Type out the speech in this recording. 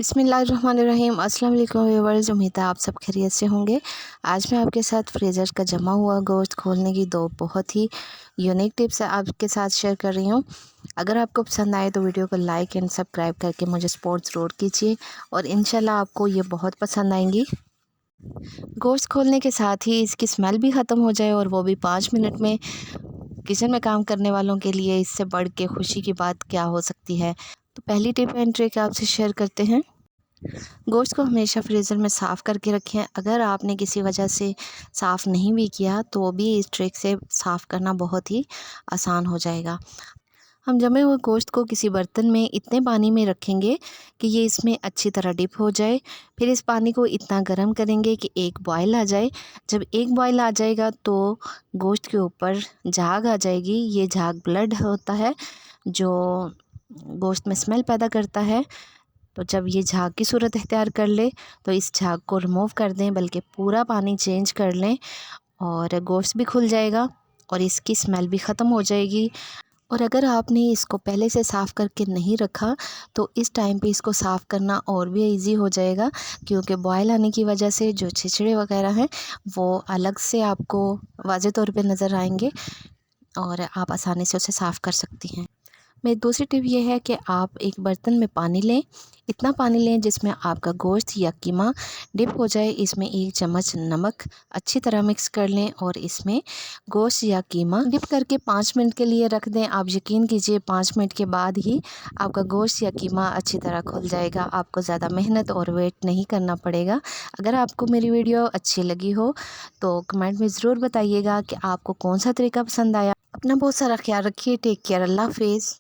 बिस्मिल्लाहिर्रहमानिर्रहीम। अस्सलाम वालेकुम व्यूअर्स, उम्मीद है आप सब खैरियत से होंगे। आज मैं आपके साथ फ्रीज़र का जमा हुआ गोश्त खोलने की दो बहुत ही यूनिक टिप्स आपके साथ शेयर कर रही हूँ। अगर आपको पसंद आए तो वीडियो को लाइक एंड सब्सक्राइब करके मुझे सपोर्ट ज़रूर कीजिए और इंशाल्लाह आपको ये बहुत पसंद आएंगी। गोश्त खोलने के साथ ही इसकी स्मेल भी ख़त्म हो जाए और वो भी 5 मिनट में। किचन में काम करने वालों के लिए इससे बढ़ के खुशी की बात क्या हो सकती है। तो पहली टिप एंड ट्रिक आपसे शेयर करते हैं। गोश्त को हमेशा फ्रीज़र में साफ़ करके रखें। अगर आपने किसी वजह से साफ़ नहीं भी किया तो भी इस ट्रिक से साफ़ करना बहुत ही आसान हो जाएगा। हम जमे हुए गोश्त को किसी बर्तन में इतने पानी में रखेंगे कि ये इसमें अच्छी तरह डिप हो जाए। फिर इस पानी को इतना गर्म करेंगे कि एक बॉयल आ जाए। जब एक बॉयल आ जाएगा तो गोश्त के ऊपर झाग आ जाएगी। ये झाग ब्लड होता है जो गोश्त में स्मेल पैदा करता है। तो जब ये झाग की सूरत इख्तियार कर ले तो इस झाग को रिमूव कर दें, बल्कि पूरा पानी चेंज कर लें और गोश्त भी खुल जाएगा और इसकी स्मेल भी ख़त्म हो जाएगी। और अगर आपने इसको पहले से साफ़ करके नहीं रखा तो इस टाइम पे इसको साफ़ करना और भी इजी हो जाएगा, क्योंकि बॉयल आने की वजह से जो छिछड़े वगैरह हैं वो अलग से आपको वाज़े तौर पे नज़र आएंगे और आप आसानी से उसे साफ़ कर सकती हैं। मेरी दूसरी टिप ये है कि आप एक बर्तन में पानी लें। इतना पानी लें जिसमें आपका गोश्त या कीमा डिप हो जाए। इसमें 1 चम्मच नमक अच्छी तरह मिक्स कर लें और इसमें गोश्त या कीमा डिप करके 5 मिनट के लिए रख दें। आप यकीन कीजिए 5 मिनट के बाद ही आपका गोश्त या कीमा अच्छी तरह खुल जाएगा। आपको ज़्यादा मेहनत और वेट नहीं करना पड़ेगा। अगर आपको मेरी वीडियो अच्छी लगी हो तो कमेंट में ज़रूर बताइएगा कि आपको कौन सा तरीका पसंद आया। अपना बहुत सारा ख्याल रखिए। Take care. अल्लाह हाफिज़।